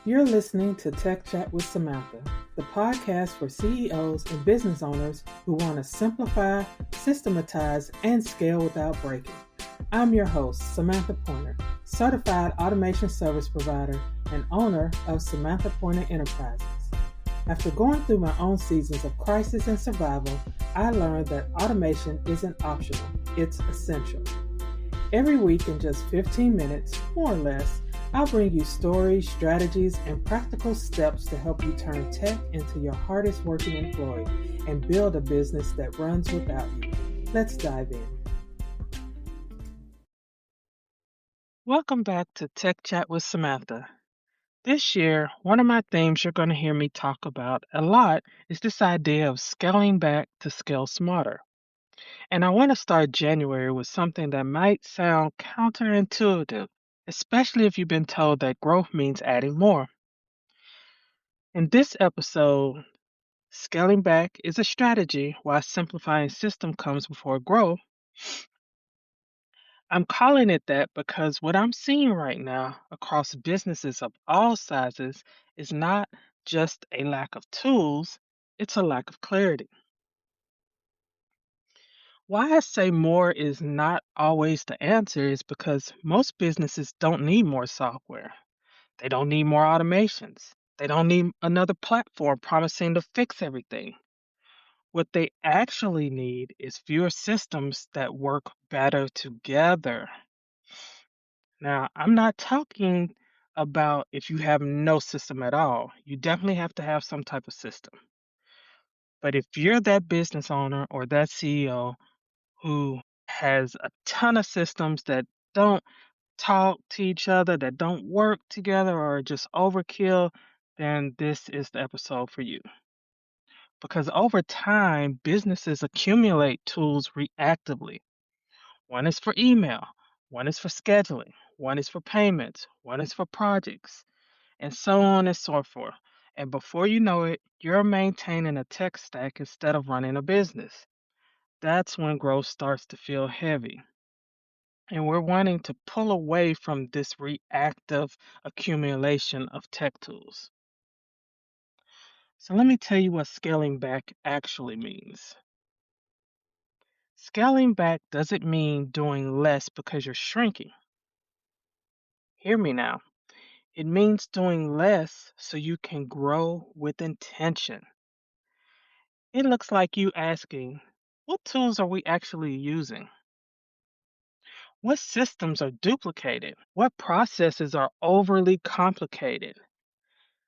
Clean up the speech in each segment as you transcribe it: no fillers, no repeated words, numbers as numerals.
You're listening to Tech Chat with Samantha, the podcast for CEOs and business owners who want to simplify, systematize, and scale without breaking. I'm your host, Samantha Pointer, certified automation service provider and owner of Samantha Pointer Enterprises. After going through my own seasons of crisis and survival, I learned that automation isn't optional, it's essential. Every week in just 15 minutes, more or less, I'll bring you stories, strategies, and practical steps to help you turn tech into your hardest working employee and build a business that runs without you. Let's dive in. Welcome back to Tech Chat with Samantha. This year, one of my themes you're going to hear me talk about a lot is this idea of scaling back to scale smarter. And I want to start January with something that might sound counterintuitive, especially if you've been told that growth means adding more. In this episode, scaling back is a strategy while simplifying system comes before growth. I'm calling it that because what I'm seeing right now across businesses of all sizes is not just a lack of tools, it's a lack of clarity. Why I say more is not always the answer is because most businesses don't need more software. They don't need more automations. They don't need another platform promising to fix everything. What they actually need is fewer systems that work better together. Now, I'm not talking about if you have no system at all. You definitely have to have some type of system. But if you're that business owner or that CEO who has a ton of systems that don't talk to each other, that don't work together, or just overkill, then this is the episode for you. Because over time, businesses accumulate tools reactively. One is for email, one is for scheduling, one is for payments, one is for projects, and so on and so forth. And before you know it, you're maintaining a tech stack instead of running a business. That's when growth starts to feel heavy. And we're wanting to pull away from this reactive accumulation of tech tools. So let me tell you what scaling back actually means. Scaling back doesn't mean doing less because you're shrinking. Hear me now. It means doing less so you can grow with intention. It looks like you asking, what tools are we actually using? What systems are duplicated? What processes are overly complicated?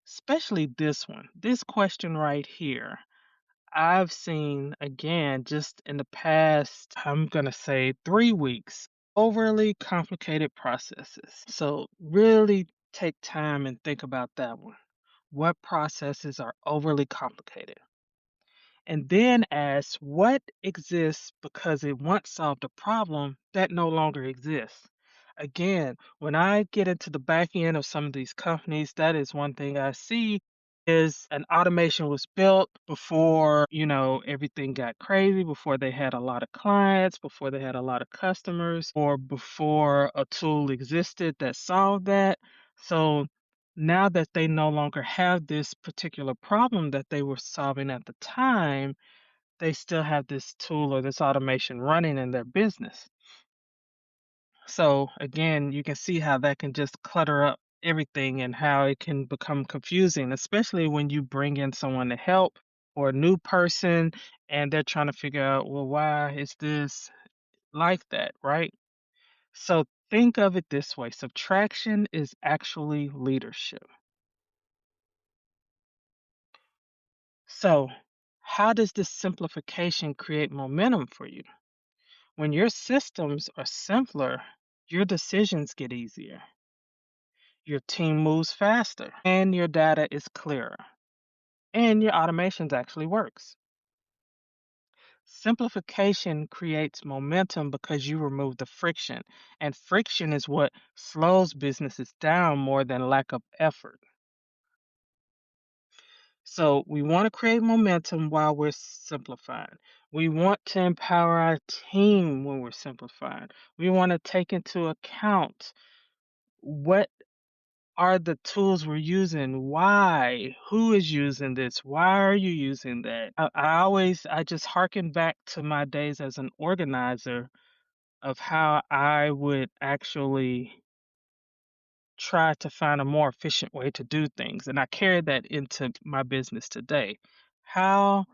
Especially this one, this question right here. I've seen again just in the past, I'm going to say 3 weeks, overly complicated processes. So, really take time and think about that one. What processes are overly complicated? And then ask what exists because it once solved a problem that no longer exists. Again, when I get into the back end of some of these companies, that is one thing I see is an automation was built before, everything got crazy, before they had a lot of clients, before they had a lot of customers, or before a tool existed that solved that. So now that they no longer have this particular problem that they were solving at the time, they still have this tool or this automation running in their business. So again, you can see how that can just clutter up everything and how it can become confusing, especially when you bring in someone to help or a new person and they're trying to figure out, well, why is this like that, right? So think of it this way, subtraction is actually leadership. So, how does this simplification create momentum for you? When your systems are simpler, your decisions get easier, your team moves faster, and your data is clearer, and your automations actually works. Simplification creates momentum because you remove the friction, and friction is what slows businesses down more than lack of effort. So we want to create momentum while we're simplifying. We want to empower our team when we're simplifying. We want to take into account what are the tools we're using? Why? Who is using this? Why are you using that? I just harken back to my days as an organizer of how I would actually try to find a more efficient way to do things. And I carry that into my business today. How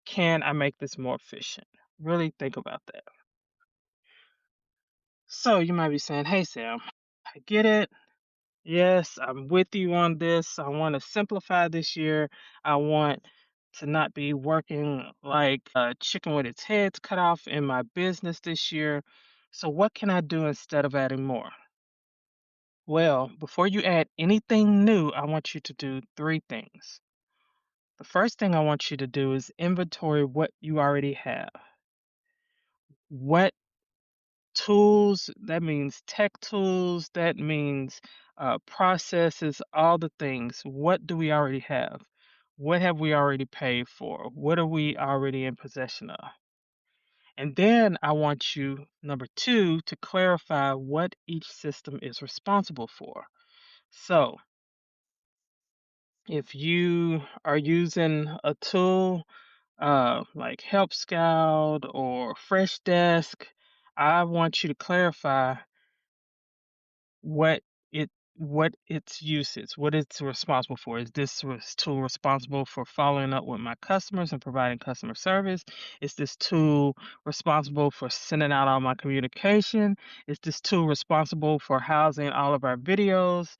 can I make this more efficient? Really think about that. So you might be saying, hey, Sam, I get it. Yes, I'm with you on this. I want to simplify this year. I want to not be working like a chicken with its head cut off in my business this year. So, what can I do instead of adding more? Well, before you add anything new, I want you to do three things. The first thing I want you to do is inventory what you already have. What tools, that means tech tools, that means processes, all the things. What do we already have? What have we already paid for? What are we already in possession of? And then I want you, number two, to clarify what each system is responsible for. So, if you are using a tool like Help Scout or Fresh Desk, I want you to clarify what it what its use is, what it's responsible for. Is this tool responsible for following up with my customers and providing customer service? Is this tool responsible for sending out all my communication? Is this tool responsible for housing all of our videos?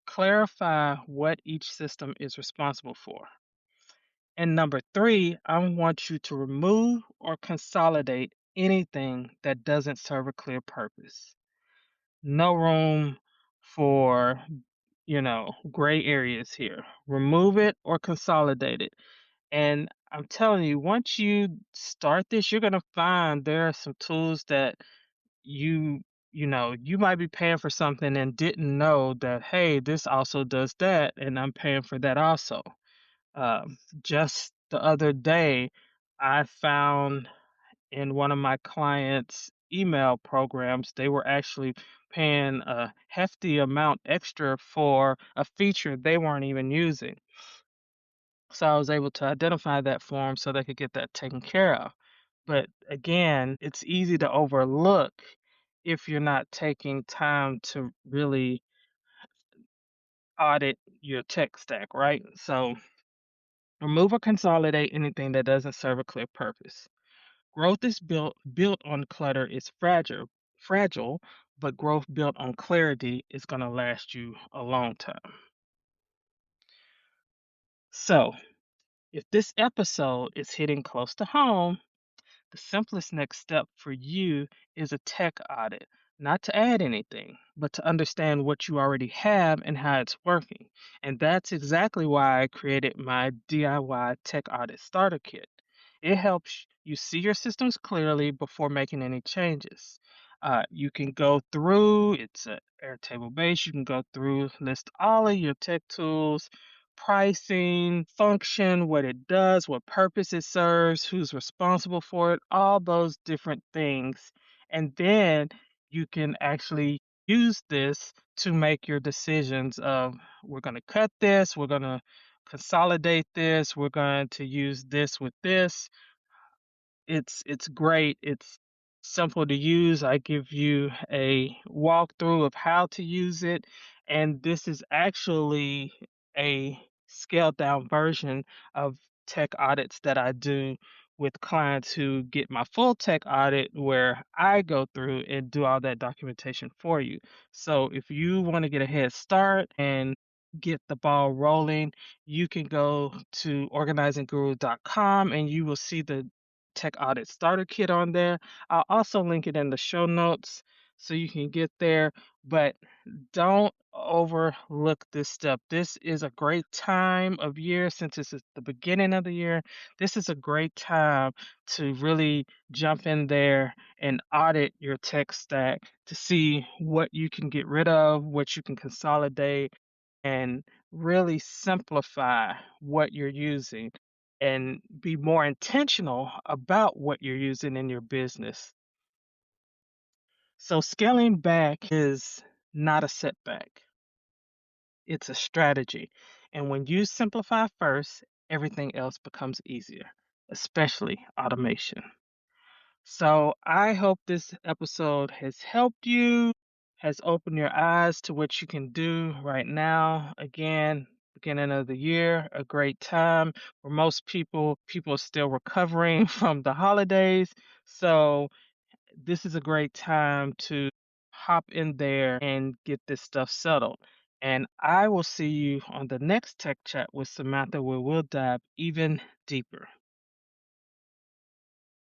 Clarify what each system is responsible for. And number three, I want you to remove or consolidate anything that doesn't serve a clear purpose. No room for, gray areas here. Remove it or consolidate it. And I'm telling you, once you start this, you're going to find there are some tools that you, you might be paying for something and didn't know that, hey, this also does that, and I'm paying for that also. Just the other day, I found in one of my clients' email programs, they were actually paying a hefty amount extra for a feature they weren't even using. So I was able to identify that for them so they could get that taken care of. But again, it's easy to overlook if you're not taking time to really audit your tech stack, right? So remove or consolidate anything that doesn't serve a clear purpose. Growth is built on clutter is fragile, but growth built on clarity is going to last you a long time. So, if this episode is hitting close to home, the simplest next step for you is a tech audit, not to add anything, but to understand what you already have and how it's working. And that's exactly why I created my DIY tech audit starter kit. It helps you see your systems clearly before making any changes. You can go through, it's a Airtable base, you can go through, list all of your tech tools, pricing, function, what it does, what purpose it serves, who's responsible for it, all those different things. And then you can actually use this to make your decisions of we're going to cut this, we're going to consolidate this, we're going to use this with this. It's great. It's simple to use. I give you a walkthrough of how to use it, and this is actually a scaled down version of tech audits that I do with clients who get my full tech audit where I go through and do all that documentation for you. So if you want to get a head start and get the ball rolling, you can go to organizingguru.com and you will see the Tech Audit Starter Kit on there. I'll also link it in the show notes so you can get there. But don't overlook this step. This is a great time of year since this is the beginning of the year. This is a great time to really jump in there and audit your tech stack to see what you can get rid of, what you can consolidate, and really simplify what you're using and be more intentional about what you're using in your business. So, scaling back is not a setback. it's a strategy. And when you simplify first, everything else becomes easier, especially automation. So I hope this episode has helped you, has opened your eyes to what you can do right now. Again, beginning of the year, a great time where most people are still recovering from the holidays. So this is a great time to hop in there and get this stuff settled. And I will see you on the next Tech Chat with Samantha, where we'll dive even deeper.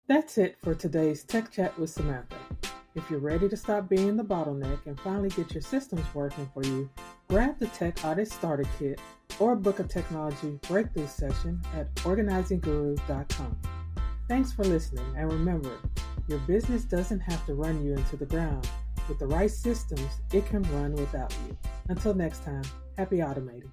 That's it for today's Tech Chat with Samantha. If you're ready to stop being the bottleneck and finally get your systems working for you, grab the Tech Audit Starter Kit or book a technology breakthrough session at organizingguru.com. Thanks for listening, and remember, your business doesn't have to run you into the ground. With the right systems, it can run without you. Until next time, happy automating.